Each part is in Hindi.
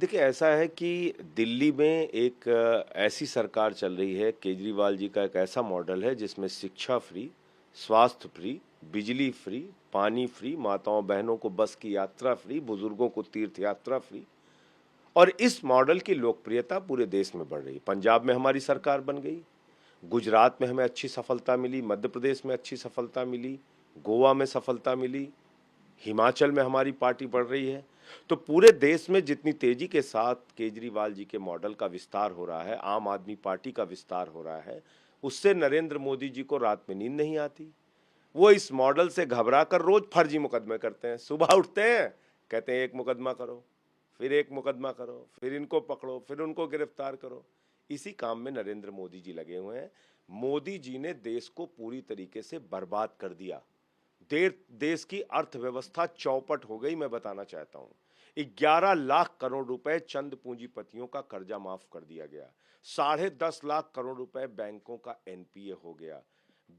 देखिए, ऐसा है कि दिल्ली में एक ऐसी सरकार चल रही है, केजरीवाल जी का एक ऐसा मॉडल है जिसमें शिक्षा फ्री, स्वास्थ्य फ्री, बिजली फ्री, पानी फ्री, माताओं-बहनों को बस की यात्रा फ्री, बुजुर्गों को तीर्थ यात्रा फ्री और इस मॉडल की लोकप्रियता पूरे देश में बढ़ रही है। पंजाब में हमारी सरकार बन गई, गुजरात में हमें अच्छी सफलता मिली, मध्य प्रदेश में अच्छी सफलता मिली, गोवा में सफलता मिली, हिमाचल में हमारी पार्टी बढ़ रही है। तो पूरे देश में जितनी तेजी के साथ केजरीवाल जी के मॉडल का विस्तार हो रहा है, आम आदमी पार्टी का विस्तार हो रहा है, उससे नरेंद्र मोदी जी को रात में नींद नहीं आती। वो इस मॉडल से घबरा कर रोज फर्जी मुकदमे करते हैं। सुबह उठते हैं, कहते हैं एक मुकदमा करो, फिर एक मुकदमा करो, फिर इनको पकड़ो, फिर उनको गिरफ्तार करो। इसी काम में नरेंद्र मोदी जी लगे हुए हैं। मोदी जी ने देश को पूरी तरीके से बर्बाद कर दिया। देश की अर्थव्यवस्था चौपट हो गई। मैं बताना चाहता हूं, 11 लाख करोड़ रुपए चंद पूंजीपतियों का कर्जा माफ कर दिया गया, 10.5 लाख करोड़ रुपए बैंकों का एनपीए हो गया,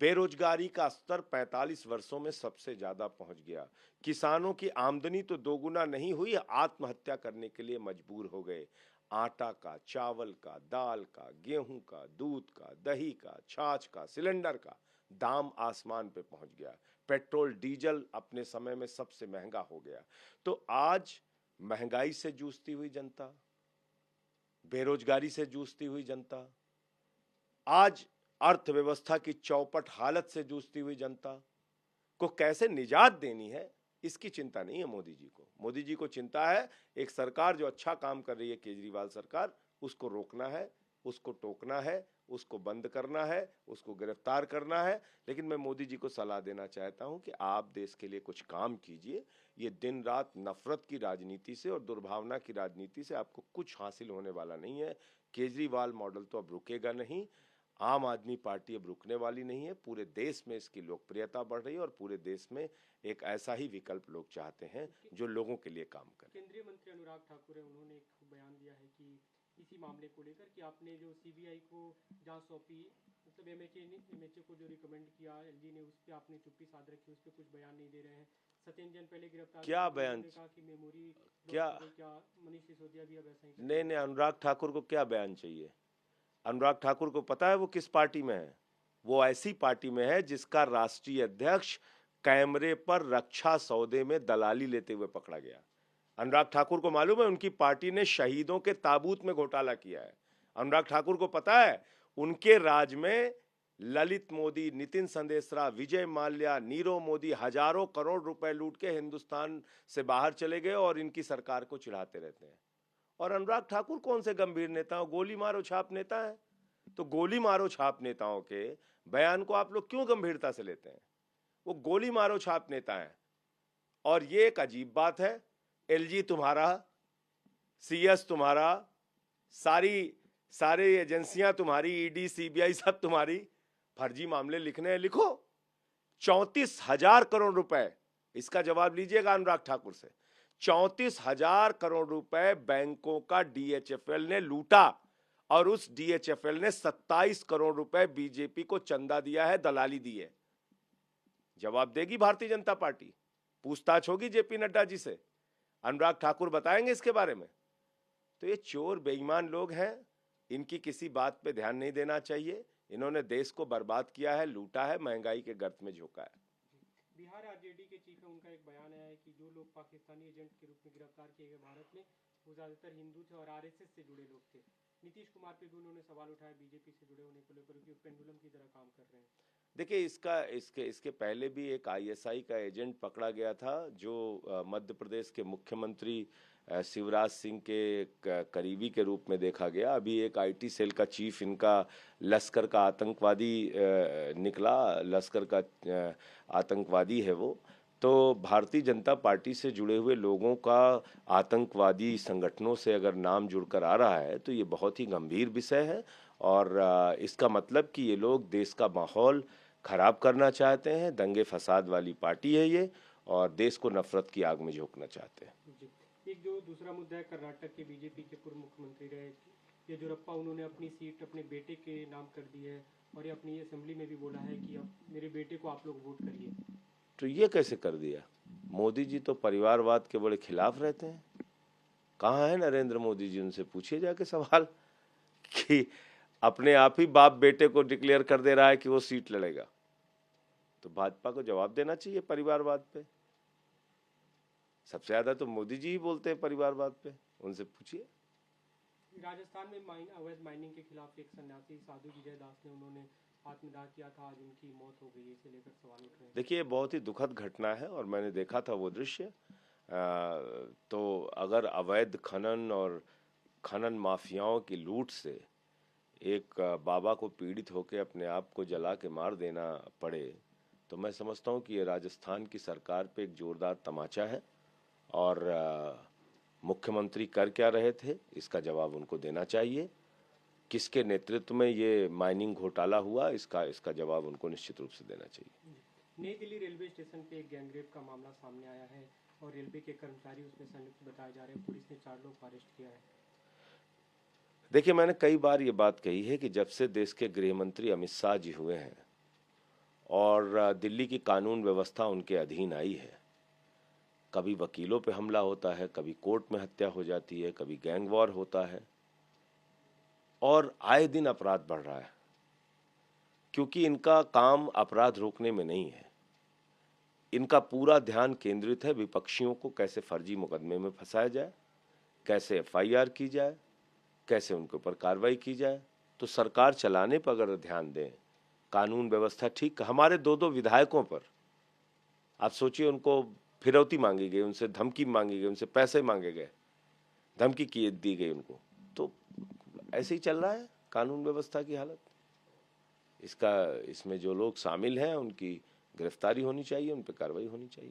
बेरोजगारी का स्तर 45 वर्षों में सबसे ज्यादा पहुंच गया, किसानों की आमदनी तो दोगुना नहीं हुई, आत्महत्या करने के लिए मजबूर हो गए। आटा का, चावल का, दाल का, गेहूं का, दूध का, दही का, छाछ का, सिलेंडर का दाम आसमान पे पहुंच गया। पेट्रोल डीजल अपने समय में सबसे महंगा हो गया। तो आज महंगाई से जूझती हुई जनता, बेरोजगारी से जूझती हुई जनता, आज अर्थव्यवस्था की चौपट हालत से जूझती हुई जनता को कैसे निजात देनी है, इसकी चिंता नहीं है मोदी जी को। मोदी जी को चिंता है एक सरकार जो अच्छा काम कर रही है, केजरीवाल सरकार, उसको रोकना है, उसको टोकना है, उसको बंद करना है, उसको गिरफ्तार करना है। लेकिन मैं मोदी जी को सलाह देना चाहता हूं कि आप देश के लिए कुछ काम कीजिए। ये दिन रात नफरत की राजनीति से और दुर्भावना की राजनीति से आपको कुछ हासिल होने वाला नहीं है। केजरीवाल मॉडल तो अब रुकेगा नहीं, आम आदमी पार्टी अब रुकने वाली नहीं है। पूरे देश में इसकी लोकप्रियता बढ़ रही है और पूरे देश में एक ऐसा ही विकल्प लोग चाहते हैं जो लोगों के लिए काम करे। केंद्रीय मंत्री अनुराग ठाकुर है, उन्होंने एक बयान दिया है कि इसी मामले को लेकर कि आपने जो सीबीआई को जांच सौंपी, मतलब एमएचए को जो रिकमेंड किया एलजी ने, उस पर आपने चुप्पी साध रखी, उस पर कुछ बयान नहीं दे रहे हैं। सत्येंद्र जैन पहले गिरफ्तार हुए क्या थे तो बयान? उन्होंने कहा कि मेमोरी क्या? लॉस हो गई, क्या मनीष सिसोदिया भी अब ऐसा ही नहीं करेंगे? नहीं, अनुराग ठाकुर को क्या बयान चाहिए? अनुराग ठाकुर को पता है वो किस पार्टी में है? वो ऐसी पार्टी में है जिसका राष्ट्रीय अध्यक्ष कैमरे पर रक्षा सौदे में दलाली लेते हुए पकड़ा गया। अनुराग ठाकुर को मालूम है उनकी पार्टी ने शहीदों के ताबूत में घोटाला किया है। अनुराग ठाकुर को पता है उनके राज में ललित मोदी, नितिन संदेशरा, विजय माल्या, नीरव मोदी हजारों करोड़ रुपए लूट के हिंदुस्तान से बाहर चले गए और इनकी सरकार को चिढ़ाते रहते हैं। और अनुराग ठाकुर कौन से गंभीर नेता हो? गोली मारो छाप नेता है। तो गोली मारो छाप नेताओं के बयान को आप लोग क्यों गंभीरता से लेते हैं? वो गोली मारो छाप नेता है। और ये एक अजीब बात है, एलजी तुम्हारा, सीएस तुम्हारा, सारी सारे एजेंसियां तुम्हारी, ईडी सीबीआई सब तुम्हारी, फर्जी मामले लिखने हैं लिखो। 34,000 करोड़ रुपए, इसका जवाब लीजिएगा अनुराग ठाकुर से। 34,000 करोड़ रुपए बैंकों का डीएचएफएल ने लूटा और उस डीएचएफएल ने 27 करोड़ रुपए बीजेपी को चंदा दिया है, दलाली दी है। जवाब देगी भारतीय जनता पार्टी, पूछताछ होगी जेपी नड्डा जी से, अनुराग ठाकुर बताएंगे इसके बारे में। तो ये चोर बेईमान लोग हैं, इनकी किसी बात पे ध्यान नहीं देना चाहिए। इन्होंने देश को बर्बाद किया है, लूटा है, महंगाई के गर्त में झोंका है। बिहार आरजेडी के चीफ है, उनका एक बयान आया है कि जो लोग पाकिस्तानी एजेंट के रूप में गिरफ्तार किए गए भारत में, वो ज़्यादातर हिंदू थे और आरएसएस से जुड़े लोग थे। नीतीश कुमार पे भी उन्होंने सवाल उठाया बीजेपी से जुड़े होने को लेकर कि पेंडुलम की तरह काम कर रहे हैं। देखिए, इसका इसके इसके पहले भी एक आईएसआई का एजेंट पकड़ा गया था जो मध्य प्रदेश के मुख्यमंत्री शिवराज सिंह के करीबी के रूप में देखा गया। अभी एक आईटी सेल का चीफ इनका लश्कर का आतंकवादी निकला, लश्कर का आतंकवादी है वो। तो भारतीय जनता पार्टी से जुड़े हुए लोगों का आतंकवादी संगठनों से अगर नाम जुड़कर आ रहा है तो ये बहुत ही गंभीर विषय है। और इसका मतलब कि ये लोग देश का माहौल खराब करना चाहते हैं, दंगे फसाद वाली पार्टी है ये, और देश को नफरत की आग में झोंकना चाहते हैं। जी, एक जो दूसरा मुद्दा है, कर्नाटक के बीजेपी के पूर्व मुख्यमंत्री रहे येदियुरप्पा, उन्होंने अपनी सीट अपने बेटे के नाम कर दी है और ये अपनी असेंबली में भी बोला है कि अब मेरे बेटे को आप लोग वोट करिए। तो ये कैसे कर दिया? मोदी जी तो परिवारवाद के बड़े खिलाफ रहते हैं। कहाँ है नरेंद्र मोदी जी? उनसे पूछिए जाके सवाल कि अपने आप ही बाप बेटे को डिक्लेयर कर दे रहा है कि वो सीट लड़ेगा। तो भाजपा को जवाब देना चाहिए परिवारवाद पे। सबसे ज्यादा तो मोदी जी ही बोलते हैं परिवारवाद पे, उनसे पूछिए। राजस्थान में अवैध माइनिंग के खिलाफ एक सन्यासी साधु विजय दास ने उन्होंने आत्मदाह किया था, आज उनकी मौत हो गई है, इसे लेकर सवाल उठ रहे हैं। देखिए, बहुत ही दुखद घटना है और मैंने देखा था वो दृश्य। तो अगर अवैध खनन और खनन माफियाओं की लूट से एक बाबा को पीड़ित होकर अपने आप को जला के मार देना पड़े, तो मैं समझता हूँ कि ये राजस्थान की सरकार पे एक जोरदार तमाचा है और मुख्यमंत्री कर क्या रहे थे इसका जवाब उनको देना चाहिए। किसके नेतृत्व में ये माइनिंग घोटाला हुआ, इसका जवाब उनको निश्चित रूप से देना चाहिए। नई दिल्ली रेलवे स्टेशन पे एक गैंगरेप का मामला सामने आया है और रेलवे के कर्मचारी उसमें संलिप्त बताए जा रहे हैं। पुलिस ने 4 लोग को अरेस्ट किया है। देखिए, मैंने कई बार ये बात कही है कि जब से देश के गृह मंत्री अमित शाह जी हुए हैं और दिल्ली की कानून व्यवस्था उनके अधीन आई है, कभी वकीलों पे हमला होता है, कभी कोर्ट में हत्या हो जाती है, कभी गैंग वॉर होता है और आए दिन अपराध बढ़ रहा है, क्योंकि इनका काम अपराध रोकने में नहीं है। इनका पूरा ध्यान केंद्रित है विपक्षियों को कैसे फर्जी मुकदमे में फंसाया जाए, कैसे एफआईआर की जाए, कैसे उनके ऊपर कार्रवाई की जाए। तो सरकार चलाने पर अगर ध्यान दें, कानून व्यवस्था ठीक। हमारे 2-2 विधायकों पर आप सोचिए, उनको फिरौती मांगी गई, उनसे धमकी मांगी गई, उनसे पैसे मांगे गए, धमकी दी गई उनको। तो ऐसे ही चल रहा है कानून व्यवस्था की हालत। इसमें जो लोग शामिल हैं उनकी गिरफ्तारी होनी चाहिए, उन पर कार्रवाई होनी चाहिए।